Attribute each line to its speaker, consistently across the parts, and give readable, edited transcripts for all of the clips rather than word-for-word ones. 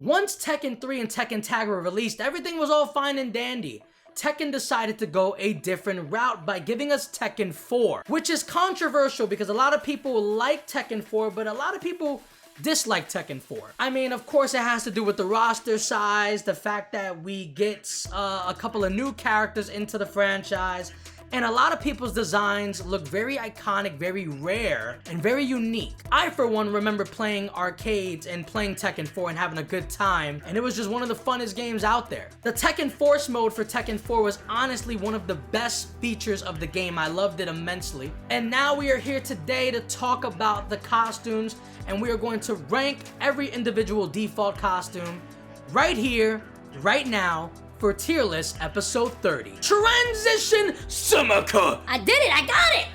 Speaker 1: Once Tekken 3 and Tekken Tag were released, everything was all fine and dandy. Tekken decided to go a different route by giving us Tekken 4, which is controversial because a lot of people like Tekken 4, but a lot of people dislike Tekken 4. I mean, of course, it has to do with the roster size, the fact that we get a couple of new characters into the franchise, and a lot of people's designs look very iconic, very rare, and very unique. I, for one, remember playing arcades and playing Tekken 4 and having a good time, and it was just one of the funnest games out there. The Tekken Force mode for Tekken 4 was honestly one of the best features of the game. I loved it immensely. And now we are here today to talk about the costumes, and we are going to rank every individual default costume right here, right now, for Tier List episode 30. Transition Sumaka!
Speaker 2: I did it! I got it!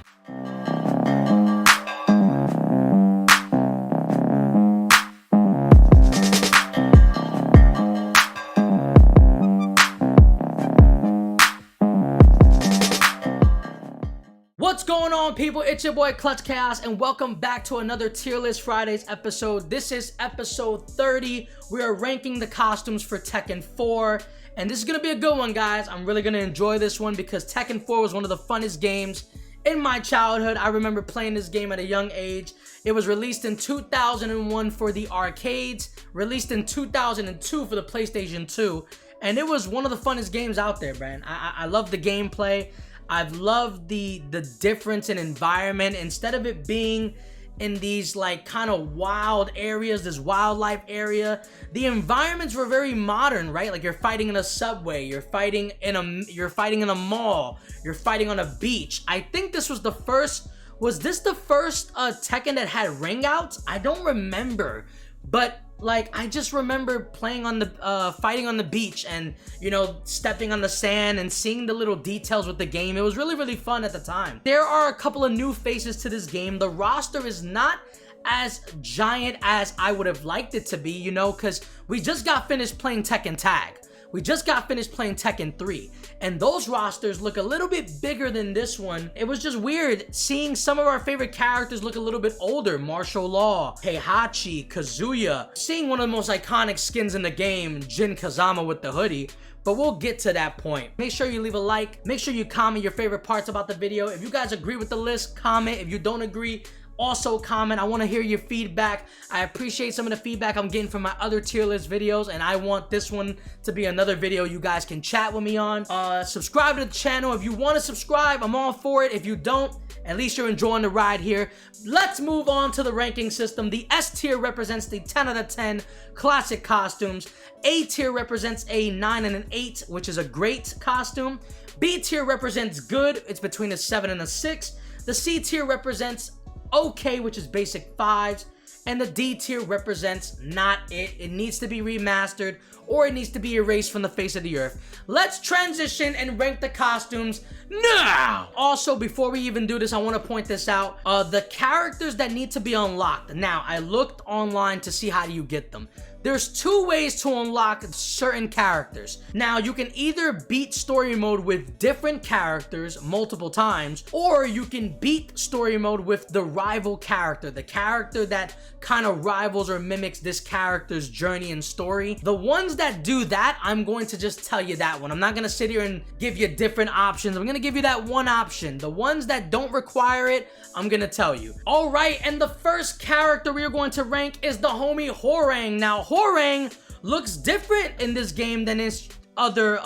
Speaker 1: What's going on, people? It's your boy Clutch Chaos, and welcome back to another Tier List Fridays episode. This is episode 30. We are ranking the costumes for Tekken 4. And this is going to be a good one, guys. I'm really going to enjoy this one because Tekken 4 was one of the funnest games in my childhood. I remember playing this game at a young age. It was released in 2001 for the arcades, released in 2002 for the PlayStation 2, and it was one of the funnest games out there, man. I love the gameplay. I've loved the difference in environment. Instead of it being in these like kind of wild areas, this wildlife area, the environments were very modern, right? Like you're fighting in a subway, you're fighting in a mall, you're fighting on a beach. I think this was the first, was this the first Tekken that had ring outs? I don't remember, but like I just remember playing on the fighting on the beach and, you know, stepping on the sand and seeing the little details with the game. It was really fun at the time. There are a couple of new faces to this game. The roster is not as giant as I would have liked it to be, you know, because we just got finished playing Tekken Tag. We just got finished playing Tekken 3, and those rosters look a little bit bigger than this one. It was just weird seeing some of our favorite characters look a little bit older. Martial Law, Heihachi, Kazuya, seeing one of the most iconic skins in the game, Jin Kazama with the hoodie. But we'll get to that point. Make sure you leave a like. Make sure you comment your favorite parts about the video. If you guys agree with the list, comment. If you don't agree, also comment. I want to hear your feedback. I appreciate some of the feedback I'm getting from my other tier list videos, and I want this one to be another video you guys can chat with me on. Subscribe to the channel. If you want to subscribe, I'm all for it. If you don't, at least you're enjoying the ride here. Let's move on to the ranking system. The S tier represents the 10 out of 10 classic costumes. A tier represents a 9 and an 8, which is a great costume. B tier represents good. It's between a 7 and a 6. The C tier represents okay, which is basic 5s, and the D tier represents not it. It needs to be remastered or it needs to be erased from the face of the earth. Let's transition and rank the costumes now. Also, before we even do this, I want to point this out. The characters that need to be unlocked. Now, I looked online to see how do you get them. There's 2 ways to unlock certain characters. Now, you can either beat story mode with different characters multiple times, or you can beat story mode with the rival character, the character that kind of rivals or mimics this character's journey and story. The ones that do that, I'm going to just tell you that one. I'm not going to sit here and give you different options. I'm going to give you that one option. The ones that don't require it, I'm going to tell you. All right, and the first character we are going to rank is the homie Hwoarang. Now, Hwoarang looks different in this game than his other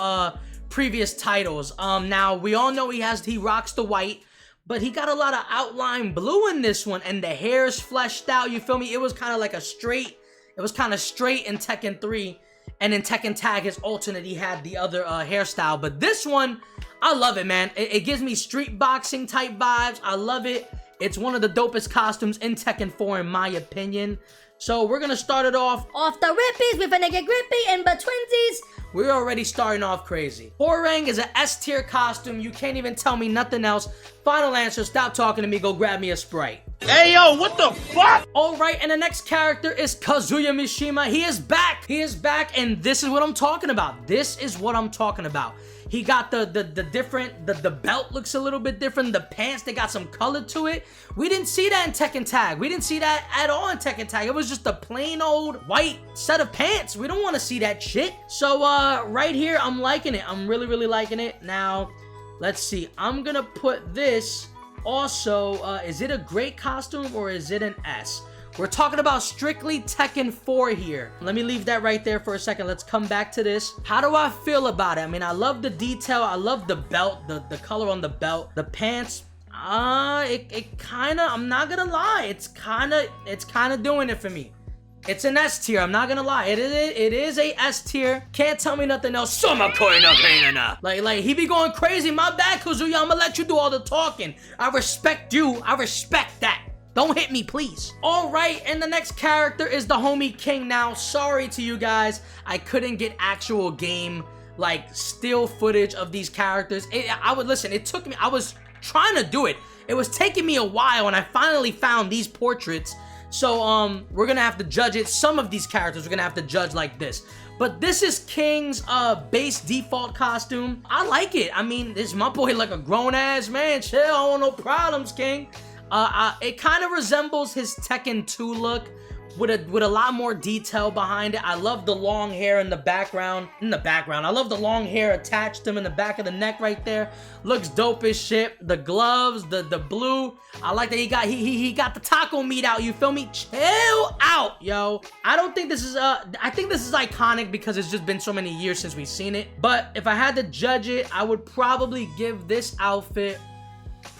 Speaker 1: previous titles. Now we all know he rocks the white, but he got a lot of outline blue in this one, and the hair's fleshed out. You feel me? It was kind of like a straight. It was kind of straight in Tekken 3, and in Tekken Tag, his alternate, he had the other hairstyle. But this one, I love it, man. It gives me street boxing type vibes. I love it. It's one of the dopest costumes in Tekken 4, in my opinion. So we're gonna start it off
Speaker 2: the rippies with a nigga grippy and betwinsies.
Speaker 1: We're already starting off crazy. Hwoarang is an S tier costume. You can't even tell me nothing else. Final answer, stop talking to me, go grab me a Sprite.
Speaker 3: Hey yo, what the fuck?
Speaker 1: Alright, and the next character is Kazuya Mishima. He is back, and this is what I'm talking about. This is what I'm talking about. He got the different, the belt looks a little bit different. The pants, they got some color to it. We didn't see that in Tekken Tag. We didn't see that at all in Tekken Tag. It was just a plain old white set of pants. We don't want to see that shit. So right here, I'm liking it. I'm really, really liking it. Now, let's see. I'm gonna put this also, is it a great costume or is it an S? We're talking about strictly Tekken 4 here. Let me leave that right there for a second. Let's come back to this. How do I feel about it? I mean, I love the detail. I love the belt, the color on the belt. The pants, it kind of, I'm not gonna lie. It's kind of doing it for me. It's an S tier, I'm not gonna lie. It is a S tier. Can't tell me nothing else. Like, he be going crazy. My bad, Kazuya. I'm gonna let you do all the talking. I respect you. I respect that. Don't hit me, please. All right, and the next character is the homie King. Now, sorry to you guys. I couldn't get actual game, like, still footage of these characters. Listen, it took me, I was trying to do it. It was taking me a while, and I finally found these portraits. So, we're gonna have to judge it. Some of these characters we're gonna have to judge like this. But this is King's base default costume. I like it. I mean, this my boy like a grown-ass man. Chill, I don't want no problems, King. It kind of resembles his Tekken 2 look with a lot more detail behind it. I love the long hair in the background. I love the long hair attached to him in the back of the neck right there. Looks dope as shit. The gloves, the blue. I like that he got the taco meat out. You feel me? Chill out, yo. I don't think this is I think this is iconic because it's just been so many years since we've seen it. But if I had to judge it, I would probably give this outfit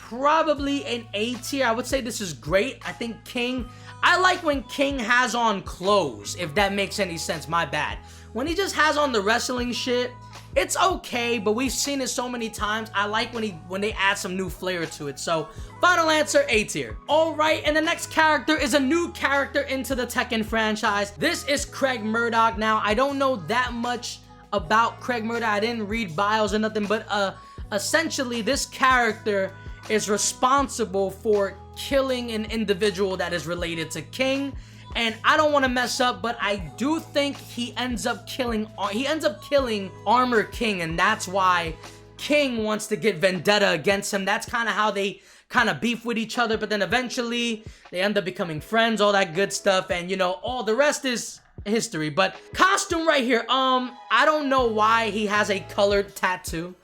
Speaker 1: probably an A tier. I would say this is great. I think King, I like when King has on clothes, if that makes any sense. My bad. When he just has on the wrestling shit, it's okay, but we've seen it so many times. I like when they add some new flair to it. So, final answer, A tier. All right, and the next character is a new character into the Tekken franchise. This is Craig Murdoch. Now, I don't know that much about Craig Murdoch. I didn't read bios or nothing, but essentially, this character is responsible for killing an individual that is related to King. And I don't want to mess up, but I do think he ends up killing Armor King, and that's why King wants to get vendetta against him. That's kind of how they kind of beef with each other, but then eventually they end up becoming friends, all that good stuff, and you know, all the rest is history. But costume right here, I don't know why he has a colored tattoo.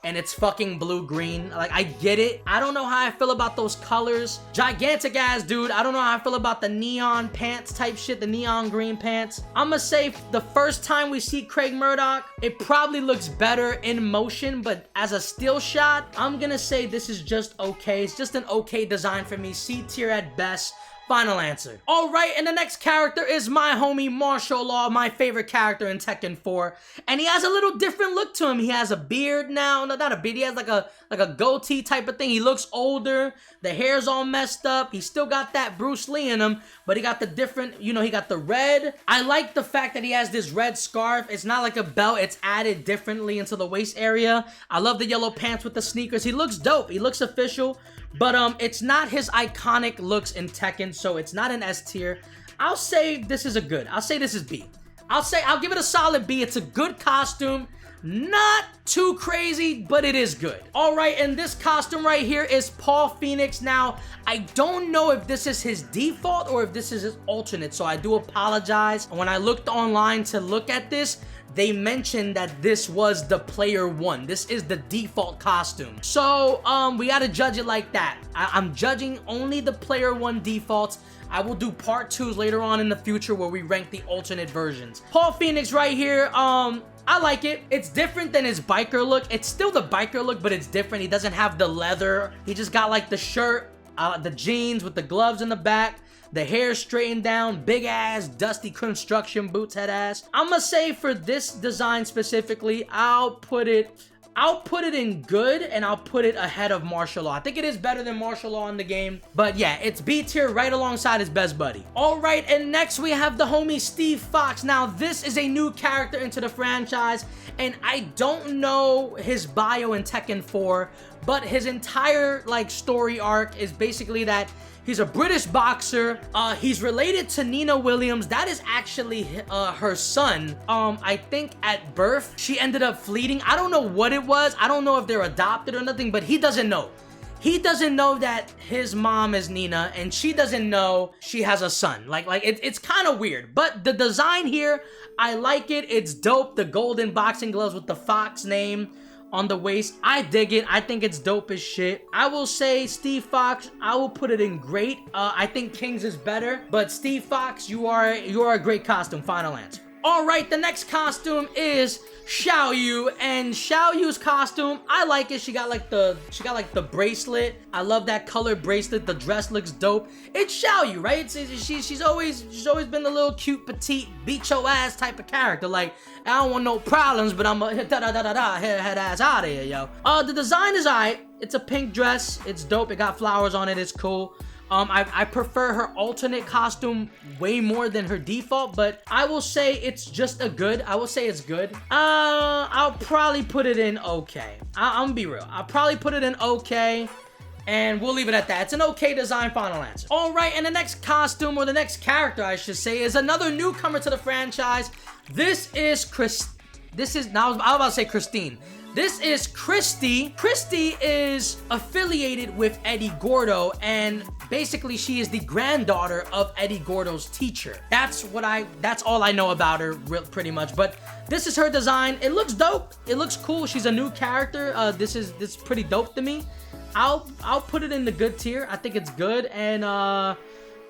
Speaker 1: And it's fucking blue-green. Like, I get it. I don't know how I feel about those colors. Gigantic ass dude. I don't know how I feel about the neon pants type shit, the neon green pants. I'ma say the first time we see Craig Murdoch, it probably looks better in motion, but as a still shot, I'm gonna say this is just okay. It's just an okay design for me. C tier at best. Final answer. All right, and the next character is my homie Martial Law, my favorite character in Tekken 4. And he has a little different look to him. He has a beard now. No, not a beard. He has like a goatee type of thing. He looks older. The hair's all messed up. He still got that Bruce Lee in him, but he got the different, you know, he got the red. I like the fact that he has this red scarf. It's not like a belt. It's added differently into the waist area. I love the yellow pants with the sneakers. He looks dope. He looks official. But it's not his iconic looks in Tekken, so it's not an S tier. I'll say this is a good. I'll say this is B. I'll give it a solid B. It's a good costume. Not too crazy, but it is good. All right, and this costume right here is Paul Phoenix. Now, I don't know if this is his default or if this is his alternate, so I do apologize. When I looked online to look at this, they mentioned that this was the player one. This is the default costume. So, we gotta judge it like that. I'm judging only the player one defaults. I will do part 2s later on in the future where we rank the alternate versions. Paul Phoenix right here, I like it. It's different than his biker look. It's still the biker look, but it's different. He doesn't have the leather. He just got like the shirt, the jeans with the gloves in the back. The hair straightened down, big ass, dusty construction boots head ass. I'ma say for this design specifically, I'll put it in good, and I'll put it ahead of Martial Law. I think it is better than Martial Law in the game. But yeah, it's B tier right alongside his best buddy. All right, and next we have the homie Steve Fox. Now, this is a new character into the franchise, and I don't know his bio in Tekken 4, but his entire, like, story arc is basically that He's a British boxer. He's related to Nina Williams. That is actually her son. I think at birth, she ended up fleeting. I don't know what it was. I don't know if they're adopted or nothing, but he doesn't know. He doesn't know that his mom is Nina, and she doesn't know she has a son. It's kind of weird. But the design here, I like it. It's dope. The golden boxing gloves with the Fox name on the waist. I dig it. I think it's dope as shit. I will say Steve Fox, I will put it in great. I think King's is better, but Steve Fox, you are a great costume. Final answer. All right, the next costume is Xiao Yu, and Xiao Yu's costume, I like it. She got like the bracelet. I love that colored bracelet. The dress looks dope. It's Xiao Yu, right? She's always been the little cute petite beat your ass type of character. Like, I don't want no problems, but I'm a head ass out of here, yo. The design is alright. It's a pink dress. It's dope. It got flowers on it. It's cool. I prefer her alternate costume way more than her default, but I will say it's just a good. I will say it's good. I'll probably put it in okay. I'm gonna be real. I'll probably put it in okay, and we'll leave it at that. It's an okay design. Final answer. All right, and the next costume, or the next character, I should say, is another newcomer to the franchise. This is I was about to say Christine. This is Christy. Christy is affiliated with Eddie Gordo, and basically she is the granddaughter of Eddie Gordo's teacher. That's all I know about her, pretty much. But this is her design. It looks dope. It looks cool. She's a new character. This is pretty dope to me. I'll put it in the good tier. I think it's good, and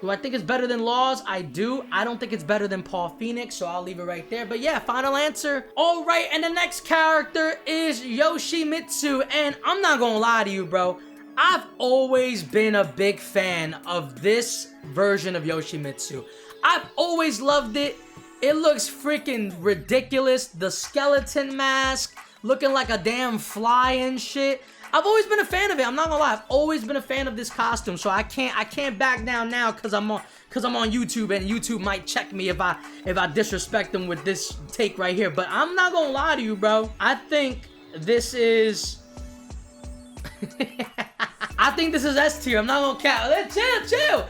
Speaker 1: do I think it's better than Laws? I do. I don't think it's better than Paul Phoenix, so I'll leave it right there. But yeah, final answer. All right, and the next character is Yoshimitsu, and I'm not gonna lie to you, bro. I've always been a big fan of this version of Yoshimitsu. I've always loved it. It looks freaking ridiculous. The skeleton mask, looking like a damn fly and shit. I've always been a fan of it. I'm not gonna lie. I've always been a fan of this costume, so I can't back down now because I'm on YouTube, and YouTube might check me if I disrespect them with this take right here. But I'm not gonna lie to you, bro. I think this is I think this is S tier. I'm not gonna count. Chill.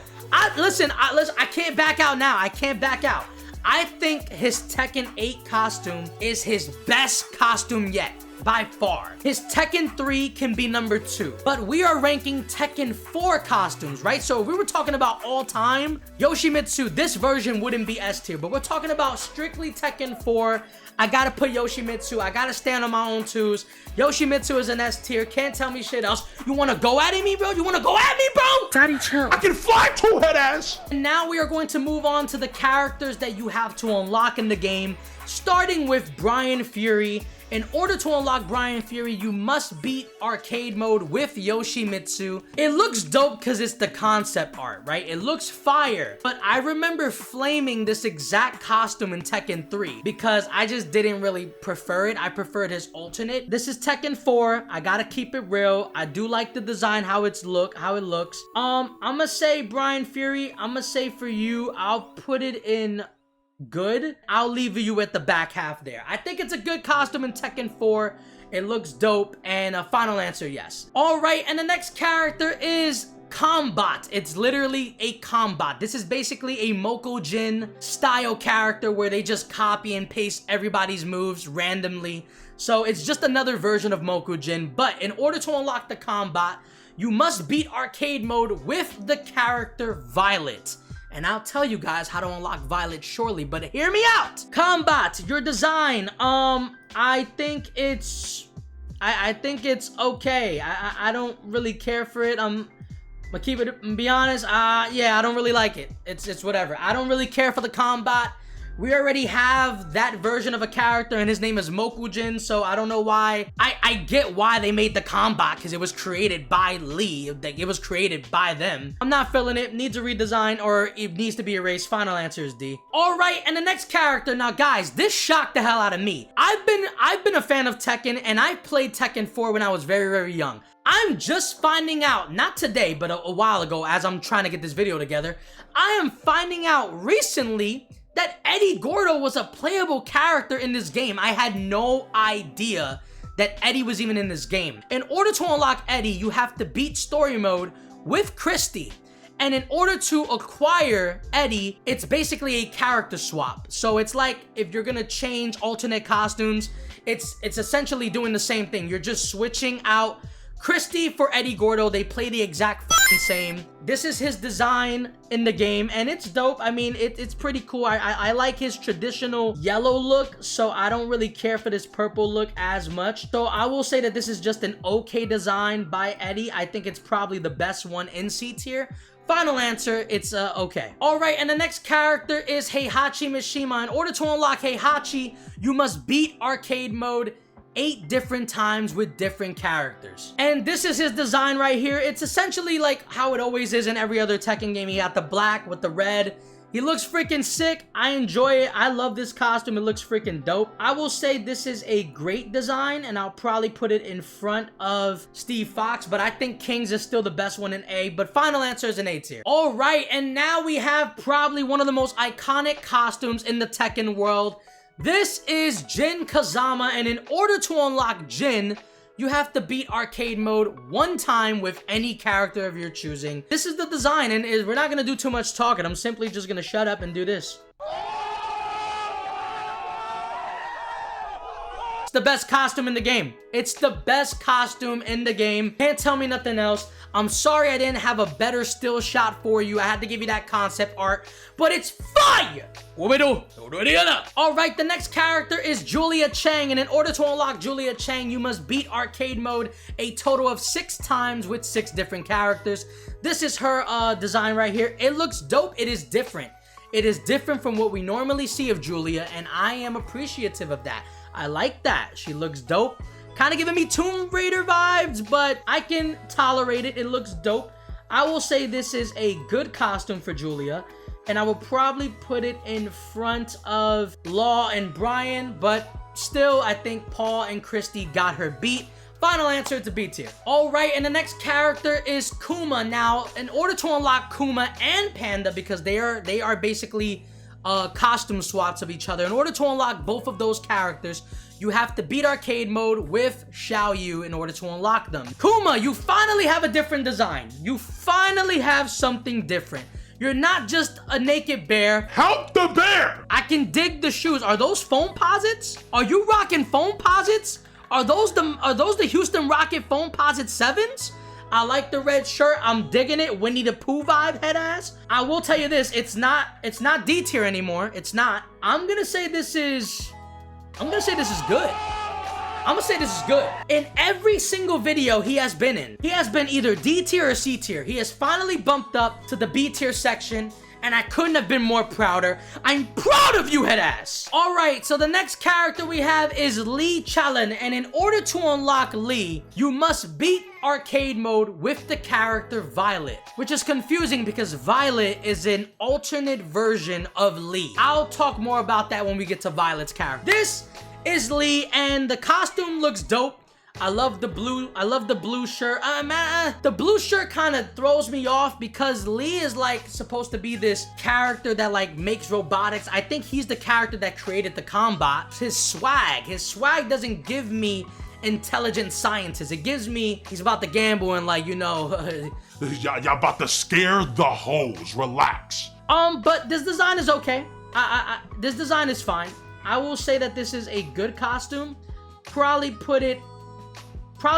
Speaker 1: Listen. I can't back out now. I can't back out. I think his Tekken 8 costume is his best costume yet. By far. His Tekken 3 can be number 2. But we are ranking Tekken 4 costumes, right? So if we were talking about all time, Yoshimitsu, this version wouldn't be S tier. But we're talking about strictly Tekken 4. I gotta put Yoshimitsu. I gotta stand on my own twos. Yoshimitsu is an S tier. Can't tell me shit else. You wanna go at me, bro? You wanna go at me, bro?
Speaker 3: Daddy, chill. I can fly too, head ass.
Speaker 1: And now we are going to move on to the characters that you have to unlock in the game, starting with Brian Fury. In order to unlock Brian Fury, you must beat arcade mode with Yoshimitsu. It looks dope because it's the concept art, right? It looks fire. But I remember flaming this exact costume in Tekken 3 because I just didn't really prefer it. I preferred his alternate. This is Tekken 4. I gotta keep it real. I do like the design, how it looks. I'm gonna say Brian Fury. I'm gonna say for you, I'll put it in good. I'll leave you at the back half there. I think it's a good costume in Tekken 4. It looks dope, and a final answer, yes. All right, and the next character is Combat. It's literally a combat. This is basically a Mokujin style character where they just copy and paste everybody's moves randomly. So it's just another version of Mokujin, but in order to unlock the Combat, you must beat arcade mode with the character Violet. And I'll tell you guys how to unlock Violet shortly, but hear me out. Combat, your design. I think it's okay. I don't really care for it. But keep it, be honest. Yeah, I don't really like it. It's whatever. I don't really care for the combat. We already have that version of a character, and his name is Mokujin, so I don't know why. I get why they made the combat, because it was created by Lee. Like, it was created by them. I'm not feeling it. Needs a redesign, or it needs to be erased. Final answer is D. All right, and the next character. Now, guys, this shocked the hell out of me. I've been a fan of Tekken, and I played Tekken 4 when I was very, very young. I'm just finding out, not today, but a while ago, as I'm trying to get this video together, I am finding out recently that Eddie Gordo was a playable character in this game. I had no idea that Eddie was even in this game. In order to unlock Eddie, you have to beat story mode with Christy. And in order to acquire Eddie, it's basically a character swap. So it's like if you're gonna change alternate costumes, it's essentially doing the same thing. You're just switching out Christy for Eddie Gordo. They play the exact fucking same. This is his design in the game, and it's dope. I mean, it's pretty cool. I like his traditional yellow look, so I don't really care for this purple look as much. So I will say that this is just an okay design by Eddie. I think it's probably the best one in C tier. Final answer, it's okay. All right, and the next character is Heihachi Mishima. In order to unlock Heihachi, you must beat arcade mode 8 different times with different characters. And this is his design right here. It's essentially like how it always is in every other Tekken game. He got the black with the red. He looks freaking sick. I enjoy it. I love this costume. It looks freaking dope. I will say this is a great design, and I'll probably put it in front of Steve Fox, but I think King's is still the best one in A, but final answer is an A tier. All right, and now we have probably one of the most iconic costumes in the Tekken world. This is Jin Kazama, and in order to unlock Jin, you have to beat arcade mode 1 time with any character of your choosing. This is the design, and we're not gonna do too much talking. I'm simply just gonna shut up and do this. It's the best costume in the game. It's the best costume in the game. Can't tell me nothing else. I'm sorry I didn't have a better still shot for you. I had to give you that concept art, but it's fire! Alright, the next character is Julia Chang, and in order to unlock Julia Chang, you must beat arcade mode a total of 6 times with 6 different characters. This is her design right here. It looks dope. It is different. It is different from what we normally see of Julia, and I am appreciative of that. I like that. She looks dope. Kind of giving me Tomb Raider vibes, but I can tolerate it. It looks dope. I will say this is a good costume for Julia, and I will probably put it in front of Law and Brian, but still, I think Paul and Christy got her beat. Final answer to B tier. All right, and the next character is Kuma. Now, in order to unlock Kuma and Panda, because they are basically costume swaps of each other, in order to unlock both of those characters, you have to beat arcade mode with Xiao Yu in order to unlock them. Kuma, you finally have a different design. You finally have something different. You're not just a naked bear.
Speaker 3: Help the bear!
Speaker 1: I can dig the shoes. Are those foam posits? Are you rocking foam posits? Are those the Houston Rocket foam posit 7s? I like the red shirt. I'm digging it. Winnie the Pooh vibe, head ass. I will tell you this. It's not D tier anymore. It's not. I'm gonna say this is good. I'm gonna say this is good. In every single video he has been in, he has been either D tier or C tier. He has finally bumped up to the B tier section, and I couldn't have been more prouder. I'm proud of you, head ass. All right, so the next character we have is Lee Chalan, and in order to unlock Lee, you must beat arcade mode with the character Violet, which is confusing because Violet is an alternate version of Lee. I'll talk more about that when we get to Violet's character. This is Lee, and the costume looks dope. I love the blue shirt. The blue shirt kind of throws me off because Lee is like supposed to be this character that like makes robotics. I think he's the character that created the combat. His swag doesn't give me intelligent scientist. It gives me he's about to gamble and like, you know.
Speaker 3: Y'all about to scare the hoes. Relax.
Speaker 1: But this design is okay. This design is fine. I will say that this is a good costume. Probably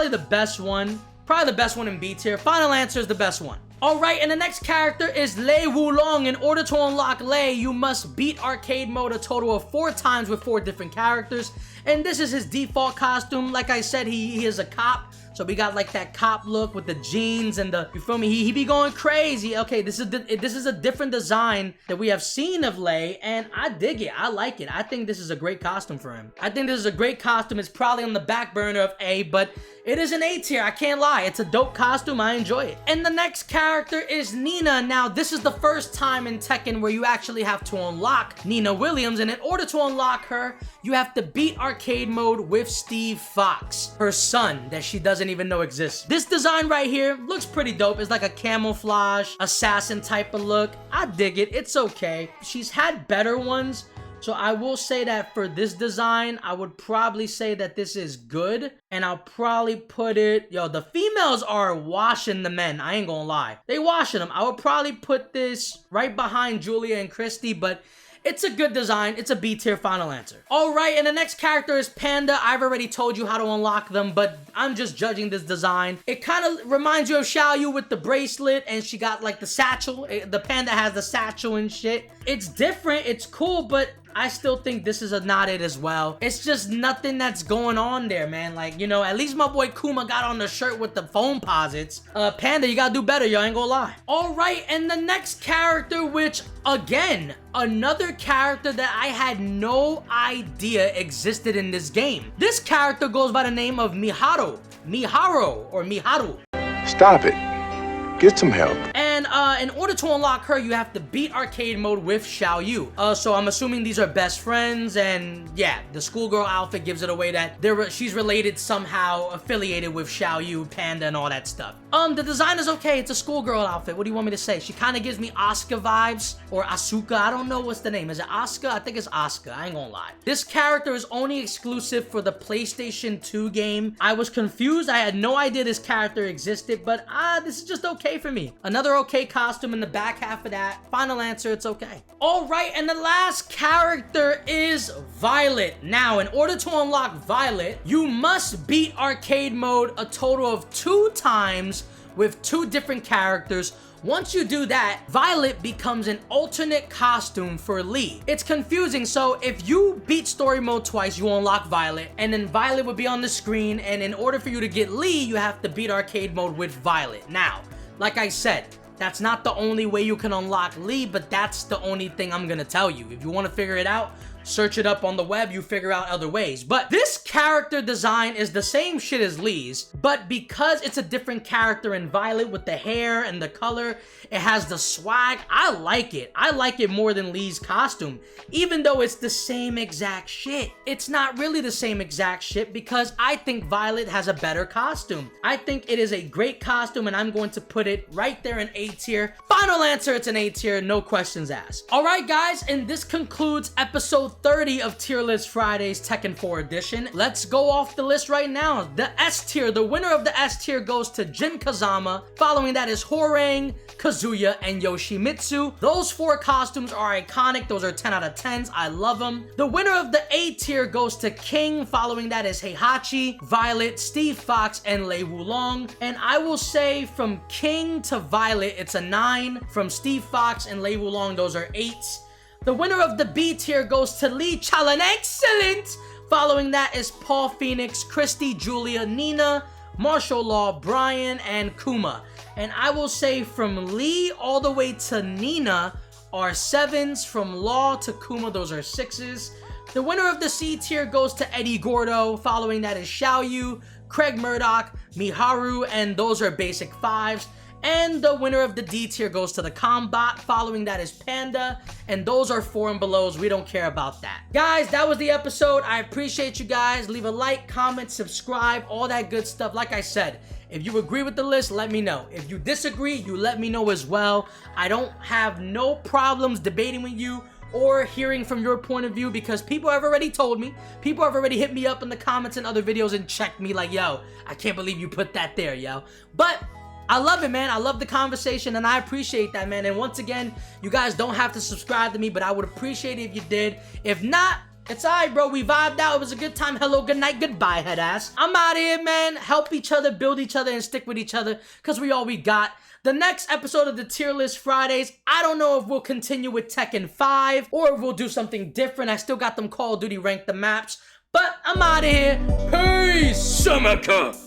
Speaker 1: the best one. Probably the best one in B tier. Final answer is the best one. Alright, and the next character is Lei Wulong. In order to unlock Lei, you must beat arcade mode a total of 4 times with 4 different characters. And this is his default costume. Like I said, he is a cop. So we got like that cop look with the jeans and the, you feel me? He be going crazy. Okay, this is a different design that we have seen of Lei, and I dig it. I like it. I think this is a great costume for him. I think this is a great costume. It's probably on the back burner of A, but it is an A tier. I can't lie. It's a dope costume. I enjoy it. And the next character is Nina. Now, this is the first time in Tekken where you actually have to unlock Nina Williams, and in order to unlock her, you have to beat arcade mode with Steve Fox, her son that she doesn't even know exists. This design right here looks pretty dope. It's like a camouflage assassin type of look. I dig it. It's okay. She's had better ones, So I will say that for this design, I would probably say that this is good. And I'll probably put it... Yo, the females are washing the men. I ain't gonna lie. They washing them. I would probably put this right behind Julia and Christy, but... it's a good design. It's a B tier final answer. All right, and the next character is Panda. I've already told you how to unlock them, but I'm just judging this design. It kind of reminds you of Xiaoyu with the bracelet, and she got like the satchel. The Panda has the satchel and shit. It's different. It's cool, but I still think this is a not it as well. It's just nothing that's going on there, man. Like, you know, at least my boy Kuma got on the shirt with the foam posits. Panda, you gotta do better, yo, I ain't gonna lie. All right, and the next character, which, again, another character that I had no idea existed in this game. This character goes by the name of Miharu.
Speaker 4: Stop it. Get some help.
Speaker 1: And in order to unlock her, you have to beat arcade mode with Xiaoyu. So I'm assuming these are best friends, and yeah, the schoolgirl outfit gives it away that she's related somehow, affiliated with Xiaoyu, Panda, and all that stuff. The design is okay. It's a schoolgirl outfit. What do you want me to say? She kind of gives me Asuka vibes, or Asuka. I don't know what's the name. Is it Asuka? I think it's Asuka. I ain't gonna lie. This character is only exclusive for the PlayStation 2 game. I was confused. I had no idea this character existed, but this is just okay for me. Another okay costume in the back half of that. Final answer, it's okay. All right, and the last character is Violet. Now, in order to unlock Violet, you must beat arcade mode a total of 2 times with 2 different characters. Once you do that, Violet becomes an alternate costume for Lee. It's confusing, so if you beat story mode twice, you unlock Violet, and then Violet would be on the screen, and in order for you to get Lee, you have to beat arcade mode with Violet. Now, like I said, that's not the only way you can unlock Lee, but that's the only thing I'm gonna tell you. If you want to figure it out, search it up on the web, you figure out other ways. But this character design is the same shit as Lee's, but because it's a different character in Violet with the hair and the color, it has the swag. I like it. I like it more than Lee's costume, even though it's the same exact shit. It's not really the same exact shit because I think Violet has a better costume. I think it is a great costume, and I'm going to put it right there in A tier. Final answer, it's an A tier, no questions asked. All right, guys, and this concludes episode 30 of Tierlist Fridays Tekken 4 edition. Let's go off the list right now. The S tier, the winner of the S tier goes to Jin Kazama. Following that is Horang, Kazuya, and Yoshimitsu. Those 4 costumes are iconic. Those are 10 out of 10s. I love them. The winner of the A tier goes to King. Following that is Heihachi, Violet, Steve Fox, and Lei Wulong. And I will say from King to Violet, it's a 9. From Steve Fox and Lei Wulong, those are 8s. The winner of the B tier goes to Lee Chalan. Excellent! Following that is Paul Phoenix, Christy, Julia, Nina, Martial Law, Brian, and Kuma. And I will say from Lee all the way to Nina are 7s. From Law to Kuma, those are 6s. The winner of the C tier goes to Eddie Gordo. Following that is Xiaoyu, Craig Murdoch, Miharu, and those are basic 5s. And the winner of the D tier goes to the Combat. Following that is Panda. And those are 4 and belows. We don't care about that. Guys, that was the episode. I appreciate you guys. Leave a like, comment, subscribe, all that good stuff. Like I said, if you agree with the list, let me know. If you disagree, you let me know as well. I don't have no problems debating with you or hearing from your point of view because people have already told me. People have already hit me up in the comments and other videos and checked me like, yo, I can't believe you put that there, yo. But I love it, man. I love the conversation, and I appreciate that, man. And once again, you guys don't have to subscribe to me, but I would appreciate it if you did. If not, it's alright, bro. We vibed out. It was a good time. Hello, good night, goodbye, head ass. I'm out of here, man. Help each other, build each other, and stick with each other, because we all we got. The next episode of the Tier List Fridays, I don't know if we'll continue with Tekken 5, or if we'll do something different. I still got them Call of Duty Rank the Maps, but I'm out of here. Peace! Samaka!